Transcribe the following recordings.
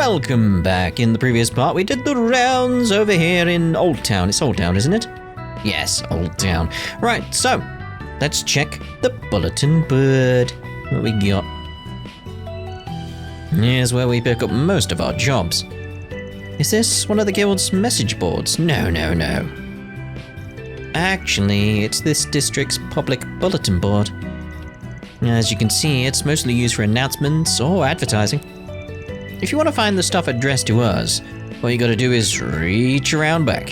welcome back. In the previous part, we did the rounds over here in Old Town. It's Old Town, isn't it? Yes, Old Town. Right, so let's check the Bulletin Board. What we got? Here's where we pick up most of our jobs. Is this one of the guild's message boards? No. Actually, it's this district's public bulletin board. As you can see, it's mostly used for announcements or advertising. If you want to find the stuff addressed to us, all you gotta do is reach around back.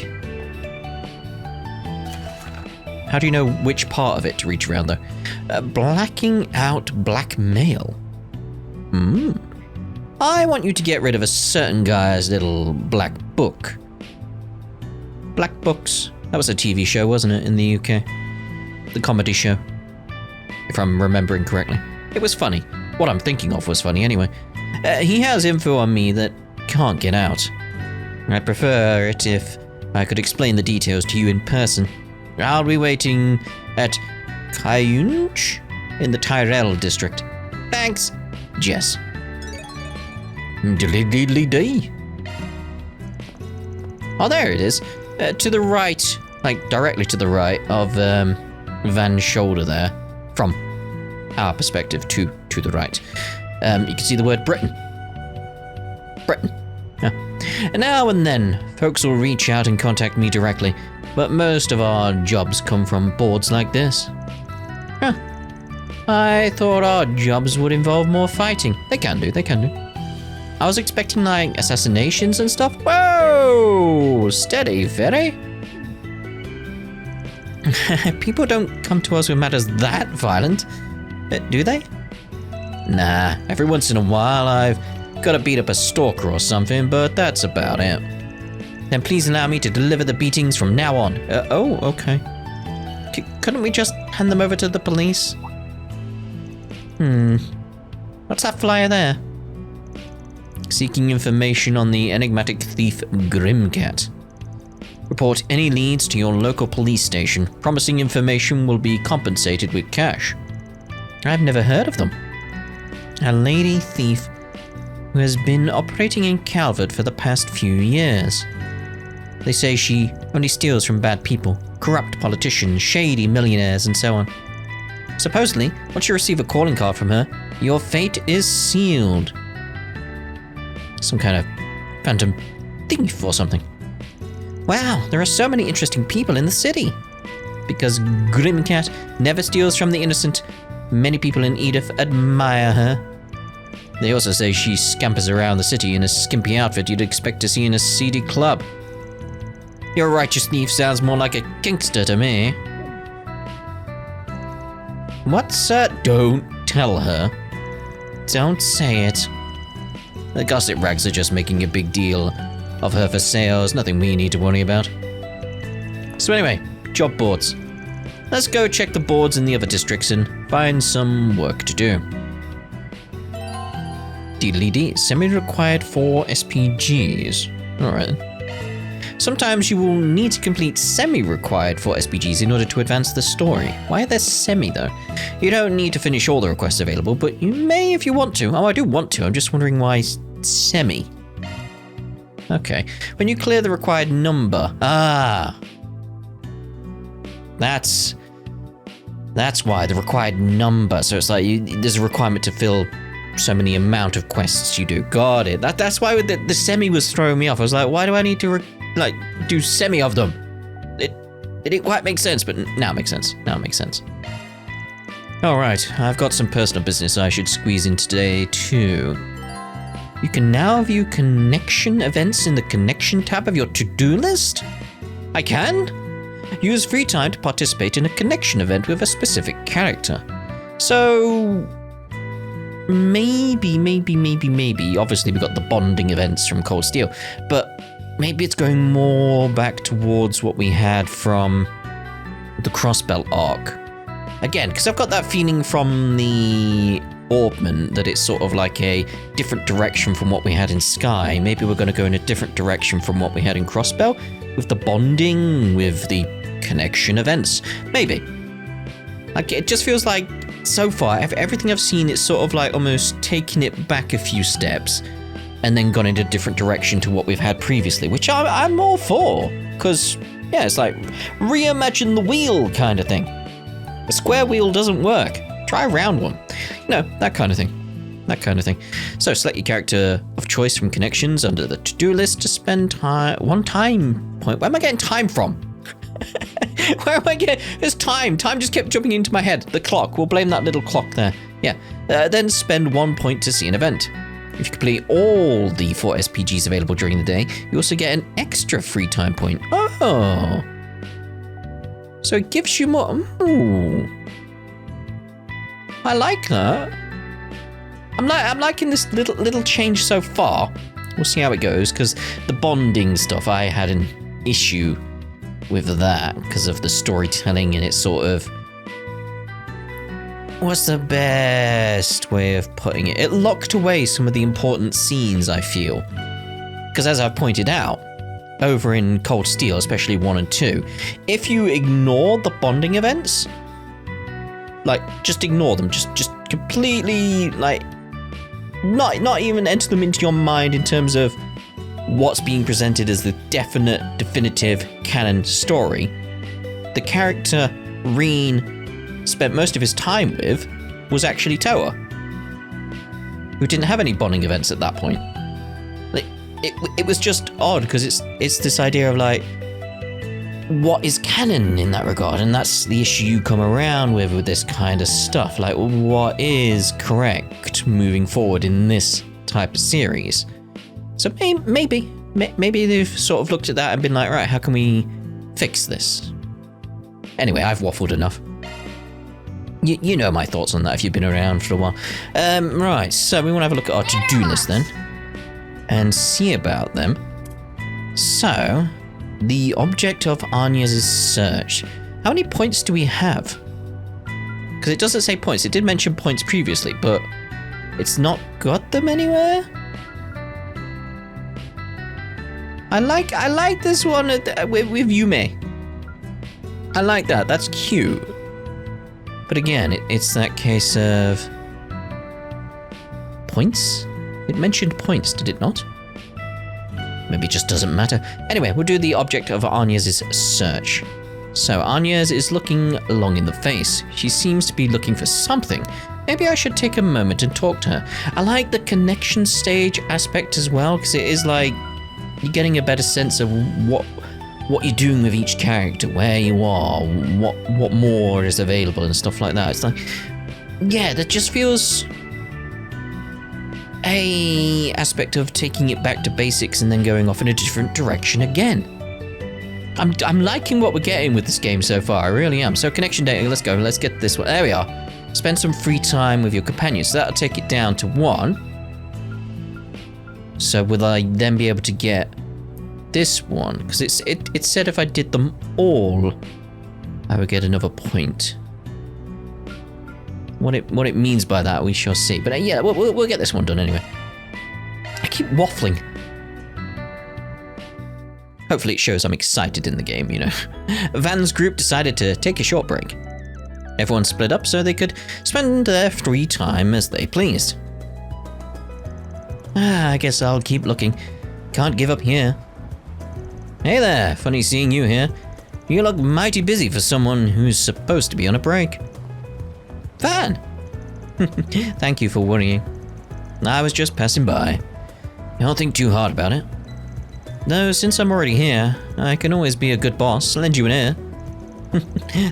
How do you know which part of it to reach around, though? Blacking out blackmail. I want you to get rid of a certain guy's little black book. Black Books. That was a TV show, wasn't it, in the UK? The comedy show. If I'm remembering correctly. It was funny. What I'm thinking of was funny anyway. He has info on me that can't get out. I'd prefer it if I could explain the details to you in person. I'll be waiting at Kayunch in the Tyrell district. Thanks, Jess. Diddly-diddly-dee. Oh, there it is. To the right, like directly to the right of Van's shoulder there. From our perspective to the right. You can see the word Britain. Yeah. And now and then, folks will reach out and contact me directly, but most of our jobs come from boards like this. Huh. I thought our jobs would involve more fighting. They can do. I was expecting, like, assassinations and stuff. Whoa! Steady, Ferry. People don't come to us with matters that violent, do they? Nah, every once in a while I've got to beat up a stalker or something, but that's about it. Then please allow me to deliver the beatings from now on. Oh, okay. Couldn't we just hand them over to the police? What's that flyer there? Seeking information on the enigmatic thief Grimcat. Report any leads to your local police station. Promising information will be compensated with cash. I've never heard of them. A lady thief who has been operating in Calvert for the past few years. They say she only steals from bad people, corrupt politicians, shady millionaires, and so on. Supposedly, once you receive a calling card from her, your fate is sealed. Some kind of phantom thief or something. Wow, there are so many interesting people in the city. Because Grimcat never steals from the innocent, many people in Edith admire her. They also say she scampers around the city in a skimpy outfit you'd expect to see in a seedy club. Your righteous thief sounds more like a gangster to me. What's Don't tell her. Don't say it. The gossip rags are just making a big deal of her for sales, nothing we need to worry about. So anyway, job boards. Let's go check the boards in the other districts and find some work to do. Diddly-dee, semi-required for SPGs. Alright. Sometimes you will need to complete semi-required for SPGs in order to advance the story. Why are there semi though? You don't need to finish all the requests available, but you may if you want to. Oh, I do want to, I'm just wondering why semi. Okay, when you clear the required number. That's why, the required number. So it's like there's a requirement to fill so many amount of quests you do. Got it. That's why the semi was throwing me off. I was like, why do I need to do semi of them? It didn't quite make sense, but now it makes sense. All right, I've got some personal business I should squeeze in today too. You can now view connection events in the connection tab of your to-do list. I can? Use free time to participate in a connection event with a specific character. So maybe, obviously we got the bonding events from Cold Steel, but maybe it's going more back towards what we had from the Crossbelt arc. Again, because I've got that feeling from the Orbman that it's sort of like a different direction from what we had in Sky. Maybe we're going to go in a different direction from what we had in Crossbelt, with the bonding, with the connection events. Maybe. Like, it just feels like, so far, everything I've seen, it's sort of like almost taking it back a few steps and then gone in a different direction to what we've had previously, which I'm all for, because, yeah, it's like reimagine the wheel kind of thing. A square wheel doesn't work. Try a round one. You know, that kind of thing. So select your character of choice from connections under the to-do list to spend one time point. Where am I getting time from? Where am I getting? There's time. Time just kept jumping into my head. The clock. We'll blame that little clock there. Yeah. Then spend 1 point to see an event. If you complete all the 4 SPGs available during the day, you also get an extra free time point. Oh. So it gives you more. Ooh. I like that. I'm liking this little change so far. We'll see how it goes, because the bonding stuff, I had an issue with that because of the storytelling, and it's sort of, what's the best way of putting it? It locked away some of the important scenes, I feel. Because as I've pointed out, over in Cold Steel, especially 1 and 2, if you ignore the bonding events, like, just ignore them, just completely, like, not even enter them into your mind in terms of what's being presented as the definitive canon story, the character Reen spent most of his time with was actually Toa, who didn't have any bonding events at that point. Like, it was just odd, because it's this idea of, like, what is canon in that regard, and that's the issue you come around with this kind of stuff. Like, what is correct moving forward in this type of series? So maybe they've sort of looked at that and been like, right, how can we fix this? Anyway, I've waffled enough. You know my thoughts on that if you've been around for a while. Right, so we want to have a look at our to-do list then, and see about them. So, the object of Agnes' search. How many points do we have? Because it doesn't say points. It did mention points previously, but it's not got them anywhere. I like this one with Yume. I like that. That's cute. But again, it's that case of points. It mentioned points, did it not? Maybe it just doesn't matter. Anyway, we'll do the object of Agnes' search. So Agnes is looking long in the face. She seems to be looking for something. Maybe I should take a moment and talk to her. I like the connection stage aspect as well, because it is like you're getting a better sense of what you're doing with each character, where you are, what more is available and stuff like that. It's like, yeah, that just feels a aspect of taking it back to basics and then going off in a different direction again. I'm liking what we're getting with this game so far. I really am. So connection data, let's go. Let's get this one. There we are. Spend some free time with your companions. So that'll take it down to 1. So will I then be able to get this one? Because it said if I did them all, I would get another point. What it means by that, we shall see. But yeah, we'll get this one done anyway. I keep waffling. Hopefully it shows I'm excited in the game, you know. Van's group decided to take a short break. Everyone split up so they could spend their free time as they pleased. I guess I'll keep looking. Can't give up here. Hey there, funny seeing you here. You look mighty busy for someone who's supposed to be on a break. Van! Thank you for worrying. I was just passing by. Don't think too hard about it. Though, since I'm already here, I can always be a good boss, lend you an ear.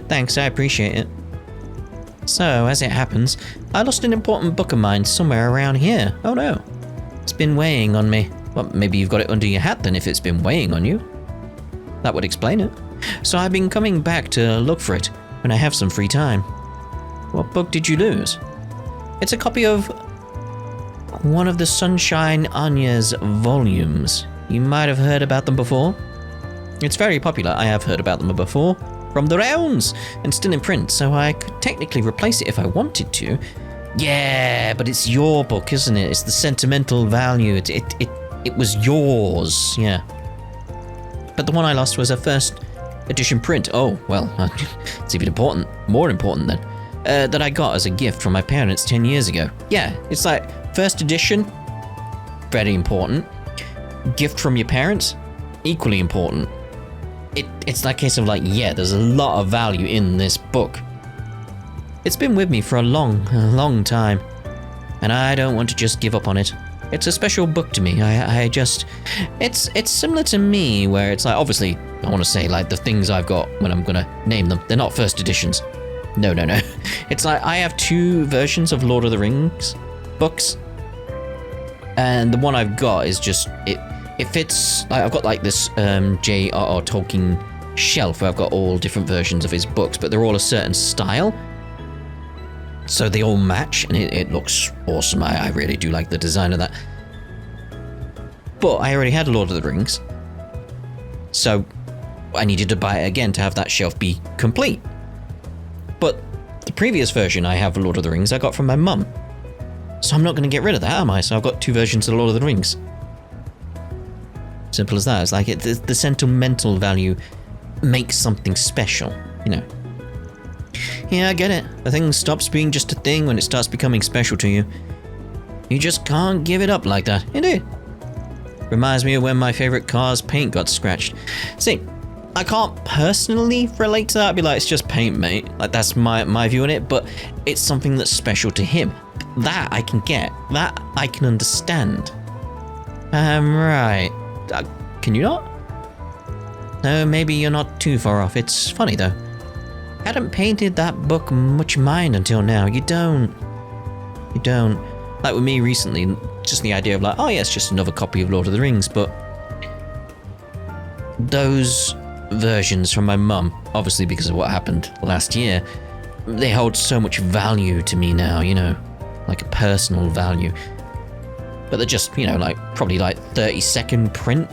Thanks, I appreciate it. So, as it happens, I lost an important book of mine somewhere around here. Oh no. It's been weighing on me. Well, maybe you've got it under your hat then if it's been weighing on you. That would explain it. So I've been coming back to look for it when I have some free time. What book did you lose? It's a copy of one of the Sunshine Agnes volumes. You might have heard about them before. It's very popular. I have heard about them before. From the rounds and still in print, so I could technically replace it if I wanted to. Yeah, but it's your book, isn't it? It's the sentimental value. It was yours, yeah. But the one I lost was a first edition print. Oh, well, it's even more important then. That I got as a gift from my parents 10 years ago. Yeah, it's like first edition, very important. Gift from your parents, equally important. It's that case of like, yeah, there's a lot of value in this book. It's been with me for a long time, and I don't want to just give up on it. It's a special book to me. It's similar to me, where it's like, obviously, I want to say like the things I've got when I'm gonna name them, they're not first editions. No. It's like I have 2 versions of Lord of the Rings books, and the one I've got is just it fits. I've got like this J.R.R. Tolkien shelf where I've got all different versions of his books, but they're all a certain style, so they all match, and it looks awesome. I really do like the design of that. But I already had Lord of the Rings, so I needed to buy it again to have that shelf be complete. But the previous version I have of Lord of the Rings I got from my mum, so I'm not going to get rid of that, am I? So I've got 2 versions of Lord of the Rings. Simple as that. It's like the sentimental value makes something special, you know. Yeah, I get it. A thing stops being just a thing when it starts becoming special to you. You just can't give it up like that, you do. Reminds me of when my favorite car's paint got scratched. See, I can't personally relate to that. I'd be like, it's just paint, mate. Like, that's my view on it, but it's something that's special to him. That I can get. That I can understand. Right. Can you not? No, maybe you're not too far off. It's funny, though. Hadn't painted that book much mind until now. You don't. Like with me recently, just the idea of like, oh yeah, it's just another copy of Lord of the Rings, but those versions from my mum, obviously because of what happened last year, they hold so much value to me now, you know, like a personal value. But they're just, you know, like probably like 30-second print,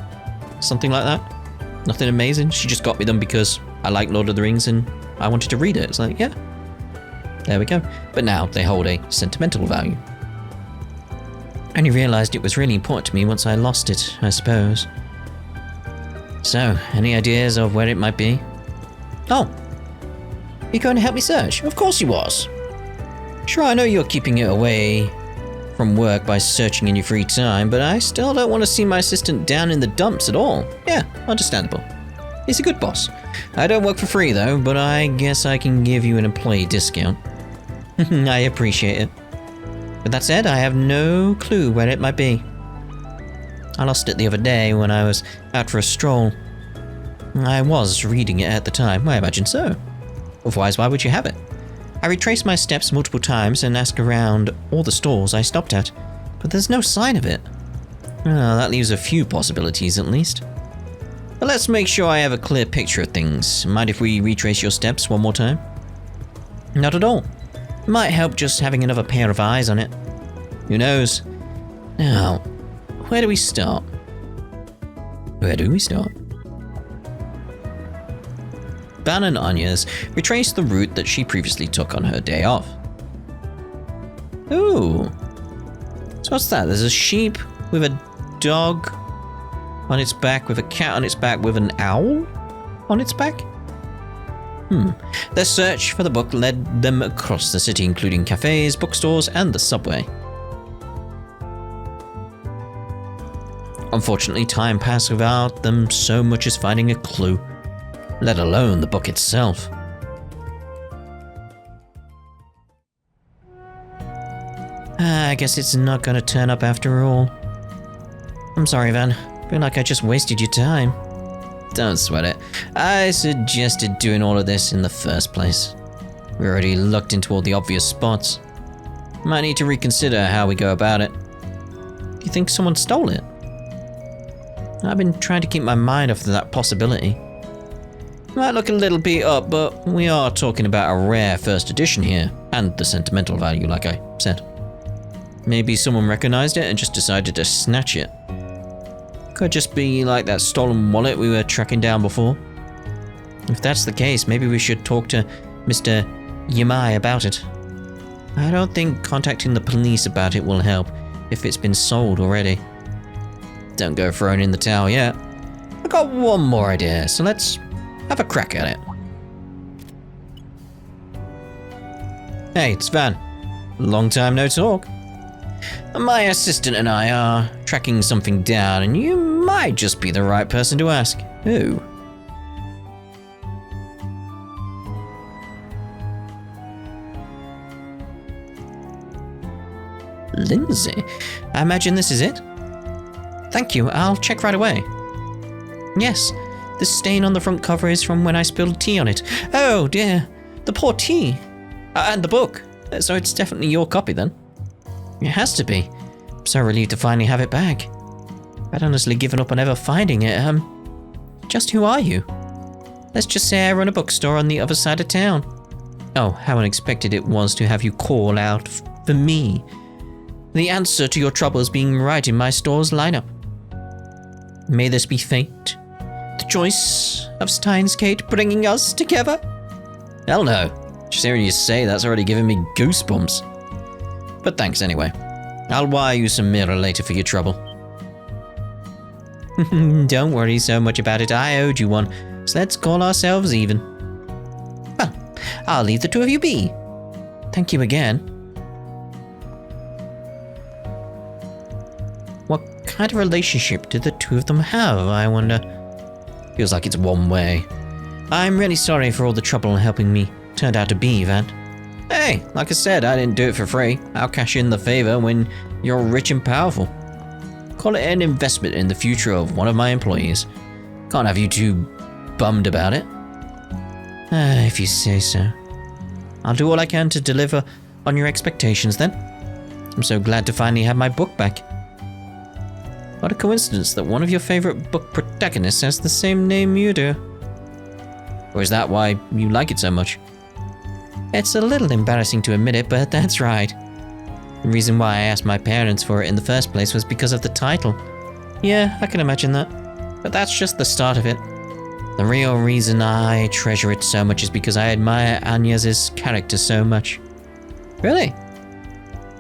something like that. Nothing amazing. She just got me them because I like Lord of the Rings and I wanted to read it. It's like, yeah, there we go. But now they hold a sentimental value. I only realised it was really important to me once I lost it, I suppose. So, any ideas of where it might be? Oh, you going to help me search? Of course you was. Sure, I know you're keeping it away from work by searching in your free time, but I still don't want to see my assistant down in the dumps at all. Yeah, understandable. He's a good boss. I don't work for free though, but I guess I can give you an employee discount. I appreciate it. With that said, I have no clue where it might be. I lost it the other day when I was out for a stroll. I was reading it at the time, I imagine so. Otherwise, why would you have it? I retraced my steps multiple times and asked around all the stores I stopped at, but there's no sign of it. Well, that leaves a few possibilities at least. But let's make sure I have a clear picture of things. Mind if we retrace your steps one more time? Not at all. It might help just having another pair of eyes on it. Who knows? Now, where do we start? Van and Agnes retraced the route that she previously took on her day off. Ooh. So what's that? There's a sheep with a dog on its back, with a cat on its back, with an owl on its back? Their search for the book led them across the city, including cafes, bookstores, and the subway. Unfortunately, time passed without them so much as finding a clue, let alone the book itself. I guess it's not gonna turn up after all. I'm sorry, Van. I feel like I just wasted your time. Don't sweat it. I suggested doing all of this in the first place. We already looked into all the obvious spots. Might need to reconsider how we go about it. Do you think someone stole it? I've been trying to keep my mind off that possibility. Might look a little beat up, but we are talking about a rare first edition here, and the sentimental value, like I said. Maybe someone recognized it and just decided to snatch it. Could just be like that stolen wallet we were tracking down before. If that's the case, maybe we should talk to Mr. Yamai about it. I don't think contacting the police about it will help if it's been sold already. Don't go throwing in the towel yet. I got one more idea, so let's have a crack at it. Hey, it's Van. Long time no talk. My assistant and I are tracking something down, and you might just be the right person to ask. Who? Lindsay? I imagine this is it? Thank you, I'll check right away. Yes, the stain on the front cover is from when I spilled tea on it. Oh dear, the poor tea. And the book. So it's definitely your copy then? It has to be. I'm so relieved to finally have it back. I'd honestly given up on ever finding it. Just who are you? Let's just say I run a bookstore on the other side of town. Oh, how unexpected it was to have you call out for me. The answer to your troubles being right in my store's lineup. May this be fate? The choice of Steins Gate bringing us together? Hell no. Just hearing you say that's already giving me goosebumps. But thanks anyway. I'll wire you some mirror later for your trouble. Don't worry so much about it, I owed you one, so let's call ourselves even. Well, I'll leave the two of you be. Thank you again. What kind of relationship do the two of them have, I wonder? Feels like it's one way. I'm really sorry for all the trouble helping me turned out to be, Van. Hey, like I said, I didn't do it for free. I'll cash in the favor when you're rich and powerful. Call it an investment in the future of one of my employees. Can't have you too bummed about it. If you say so. I'll do all I can to deliver on your expectations then. I'm so glad to finally have my book back. What a coincidence that one of your favorite book protagonists has the same name you do. Or is that why you like it so much? It's a little embarrassing to admit it, but that's right. The reason why I asked my parents for it in the first place was because of the title. Yeah, I can imagine that. But that's just the start of it. The real reason I treasure it so much is because I admire Agnes's character so much. Really?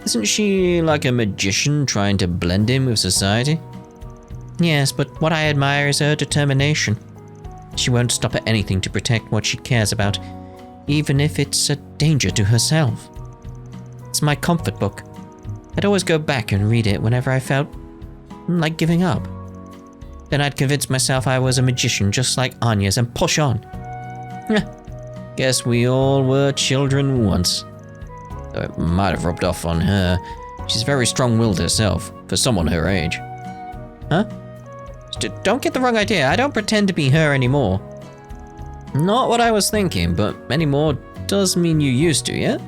Isn't she like a magician trying to blend in with society? Yes, but what I admire is her determination. She won't stop at anything to protect what she cares about, even if it's a danger to herself. It's my comfort book. I'd always go back and read it whenever I felt like giving up. Then I'd convince myself I was a magician just like Agnes and push on. Guess we all were children once. Though it might have rubbed off on her. She's very strong-willed herself, for someone her age. Huh? Don't get the wrong idea, I don't pretend to be her anymore. Not what I was thinking, but anymore does mean you used to, yeah?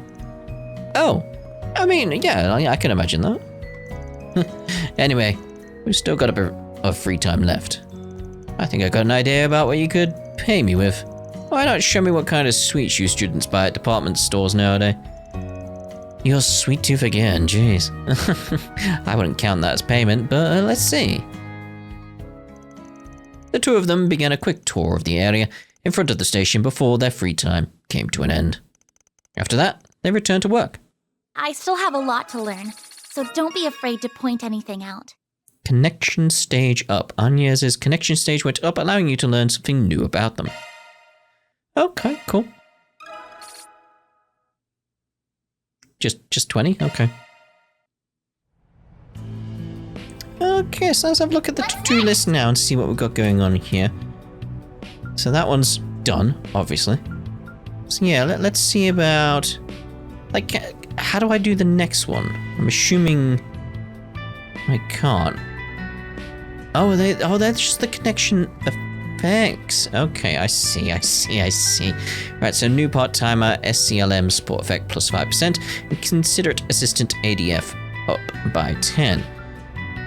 Oh, I mean, yeah, I can imagine that. Anyway, we've still got a bit of free time left. I think I got an idea about what you could pay me with. Why not show me what kind of sweets you students buy at department stores nowadays? You're sweet tooth again, jeez. I wouldn't count that as payment, but let's see. The two of them began a quick tour of the area in front of the station before their free time came to an end. After that, they returned to work. I still have a lot to learn, so don't be afraid to point anything out. Connection stage up. Agnes's connection stage went up, allowing you to learn something new about them. Okay, cool. Just 20? Okay. Okay, so let's have a look at the to-do list now and see what we've got going on here. So that one's done, obviously. So yeah, let's see about... Like, how do I do the next one? I'm assuming I can't. Oh, that's just the connection effects. Okay, I see. Right, so new part-timer, SCLM, support effect plus 5%, and considerate assistant ADF up by 10.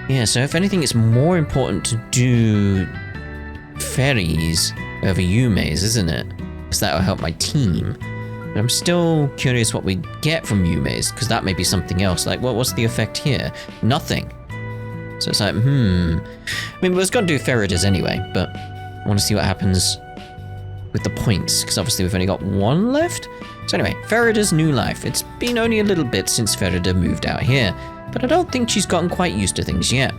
Yeah, so if anything, it's more important to do ferries over Yume's, isn't it? Because that'll help my team. But I'm still curious what we get from Yume's, because that may be something else. Like, what's the effect here? Nothing. So it's like, I mean, we was going to do Ferida's anyway, but I want to see what happens with the points, because obviously we've only got one left. So anyway, Ferida's new life. It's been only a little bit since Ferida moved out here, but I don't think she's gotten quite used to things yet.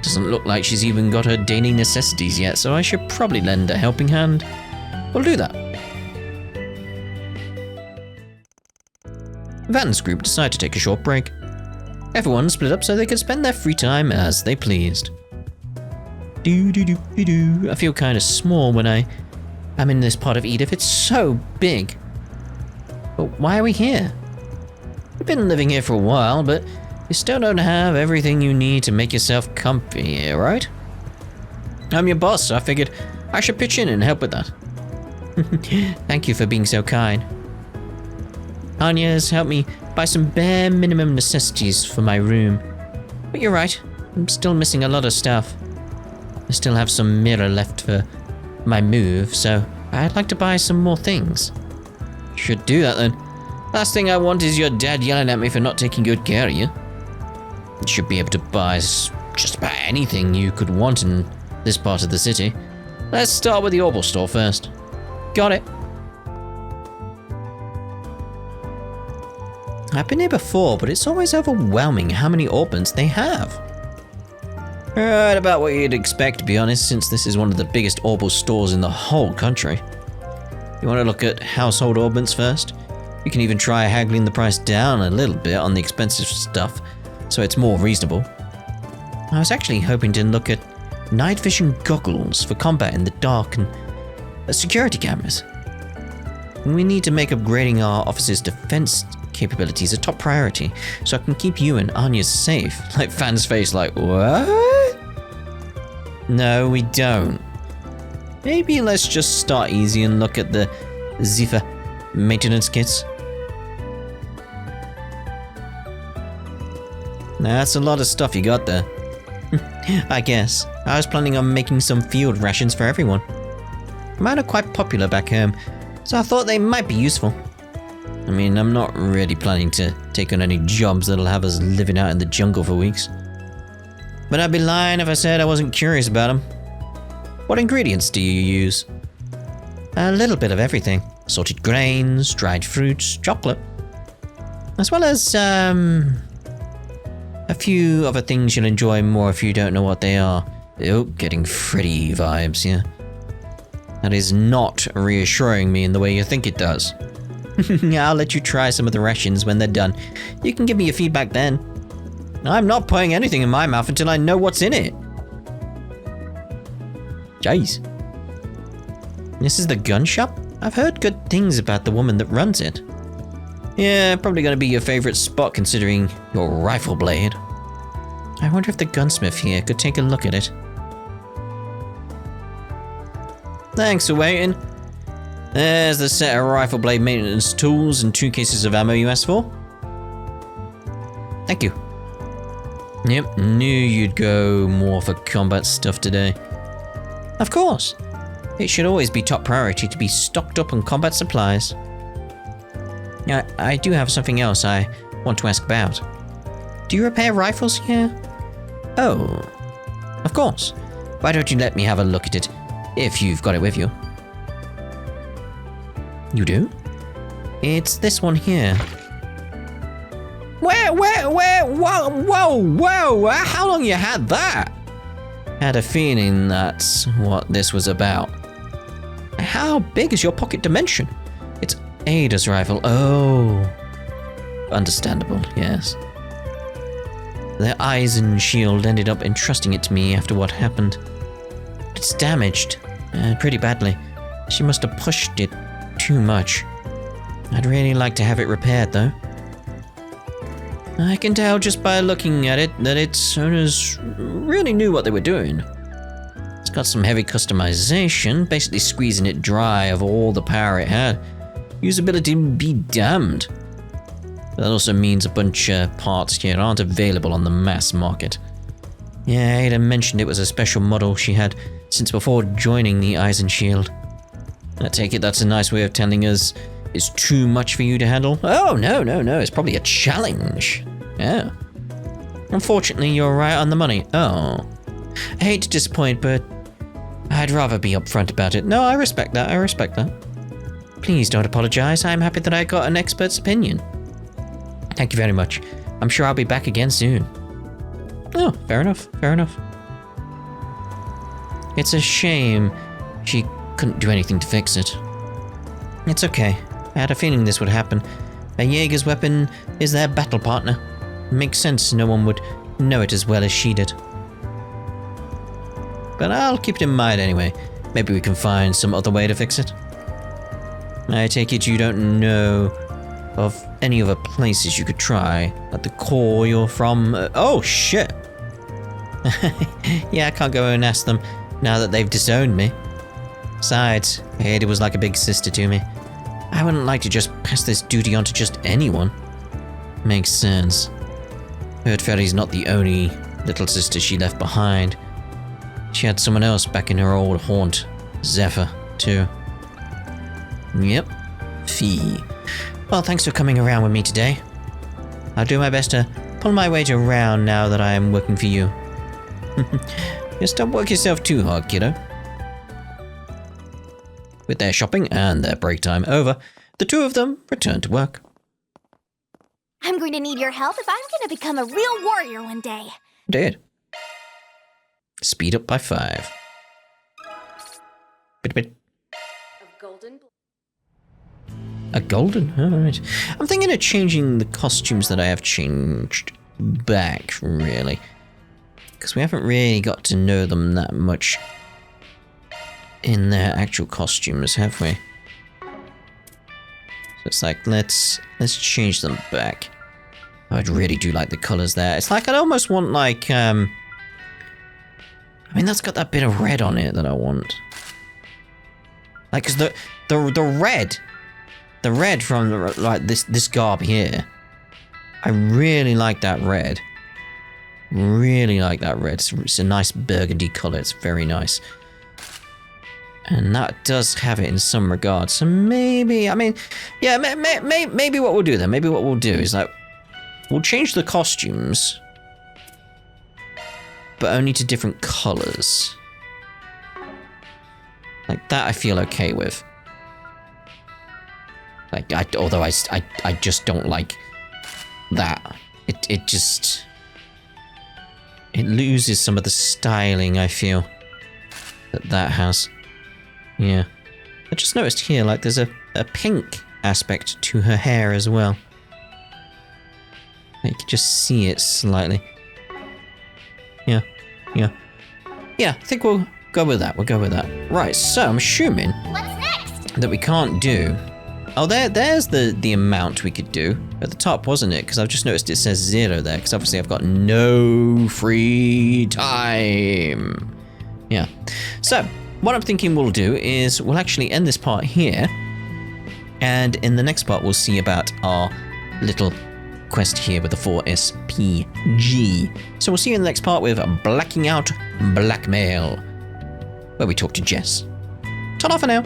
Doesn't look like she's even got her daily necessities yet, so I should probably lend a helping hand. We'll do that. Van's group decided to take a short break. Everyone split up so they could spend their free time as they pleased. I feel kind of small when I'm in this part of Edith. It's so big. But why are we here? You've been living here for a while, but you still don't have everything you need to make yourself comfy here, right? I'm your boss, so I figured I should pitch in and help with that. Thank you for being so kind. Agnes helped me buy some bare minimum necessities for my room. But you're right, I'm still missing a lot of stuff. I still have some mirror left for my move, so I'd like to buy some more things. Should do that then. Last thing I want is your dad yelling at me for not taking good care of you. You should be able to buy just about anything you could want in this part of the city. Let's start with the Orbital store first. Got it. I've been here before, but it's always overwhelming how many Orbans they have. Right about what you'd expect, to be honest, since this is one of the biggest Orbital stores in the whole country. You want to look at household Orbans first? You can even try haggling the price down a little bit on the expensive stuff, so it's more reasonable. I was actually hoping to look at night vision goggles for combat in the dark and security cameras. We need to make upgrading our office's defense capabilities a top priority, so I can keep you and Anya safe. Like Fan's face, like, what? No, we don't. Maybe let's just start easy and look at the Zephyr maintenance kits. That's a lot of stuff you got there. I guess. I was planning on making some field rations for everyone. Mine are quite popular back home, so I thought they might be useful. I mean, I'm not really planning to take on any jobs that'll have us living out in the jungle for weeks. But I'd be lying if I said I wasn't curious about them. What ingredients do you use? A little bit of everything. Salted grains, dried fruits, chocolate. As well as, a few other things you'll enjoy more if you don't know what they are. Oh, getting Freddy vibes, yeah. That is not reassuring me in the way you think it does. I'll let you try some of the rations when they're done. You can give me your feedback then. I'm not putting anything in my mouth until I know what's in it. Jeez. This is the gun shop? I've heard good things about the woman that runs it. Yeah, probably gonna be your favorite spot considering your rifle blade. I wonder if the gunsmith here could take a look at it. Thanks for waiting. There's the set of rifle blade maintenance tools and 2 cases of ammo you asked for. Thank you. Yep, knew you'd go more for combat stuff today. Of course. It should always be top priority to be stocked up on combat supplies. I do have something else I want to ask about. Do you repair rifles here? Oh, of course. Why don't you let me have a look at it, if you've got it with you? You do? It's this one here. Whoa, how long you had that? Had a feeling that's what this was about. How big is your pocket dimension? It's Ada's rifle. Oh. Understandable, yes. The Eisen shield ended up entrusting it to me after what happened. It's damaged, pretty badly. She must have pushed it too much. I'd really like to have it repaired, though. I can tell just by looking at it that its owners really knew what they were doing. It's got some heavy customization, basically squeezing it dry of all the power it had. Usability be damned. But that also means a bunch of parts here aren't available on the mass market. Yeah, Ada mentioned it was a special model she had since before joining the Eisen Shield. I take it that's a nice way of telling us it's too much for you to handle? Oh, no, it's probably a challenge. Yeah. Unfortunately, you're right on the money. Oh. I hate to disappoint, but I'd rather be upfront about it. No, I respect that. Please don't apologize. I'm happy that I got an expert's opinion. Thank you very much. I'm sure I'll be back again soon. Oh, fair enough. It's a shame she couldn't do anything to fix it. It's okay. I had a feeling this would happen. A Jaeger's weapon is their battle partner. Makes sense no one would know it as well as she did. But I'll keep it in mind anyway. Maybe we can find some other way to fix it. I take it you don't know of any other places you could try, like the core you're from. Oh shit! Yeah, I can't go and ask them now that they've disowned me. Besides, Ferida was like a big sister to me. I wouldn't like to just pass this duty on to just anyone. Makes sense. Heard Ferida's not the only little sister she left behind. She had someone else back in her old haunt, Zephyr, too. Yep, Fee. Well, thanks for coming around with me today. I'll do my best to pull my weight around now that I am working for you. Just don't work yourself too hard, kiddo. With their shopping and their break time over, the two of them return to work. I'm going to need your help if I'm going to become a real warrior one day. Did. Speed up by 5. Bit. A golden? Alright. I'm thinking of changing the costumes that I have changed back, really. Because we haven't really got to know them that much in their actual costumes, have we? So it's like, let's change them back. I'd really do like the colours there. It's like I'd almost want like, I mean, that's got that bit of red on it that I want. Like, cause the red from like this garb here, I really like that red. Really like that red. It's a nice burgundy colour. It's very nice. And that does have it in some regard. So maybe, I mean, yeah, maybe what we'll do then, maybe what we'll do is like, we'll change the costumes, but only to different colours. Like that I feel okay with. Like, although I just don't like that. It loses some of the styling, I feel, that has. Yeah. I just noticed here, like, there's a pink aspect to her hair as well. You can just see it slightly. Yeah. Yeah, I think we'll go with that. Right, so I'm assuming What's next? that we can't do... Oh, there's the amount we could do. At the top, wasn't it? Because I've just noticed it says 0 there, because obviously I've got no free time. Yeah. So, what I'm thinking we'll do is we'll actually end this part here, and in the next part we'll see about our little quest here with the 4SPG. So we'll see you in the next part with Blacking Out Blackmail, where we talk to Jess. Ta-da for now.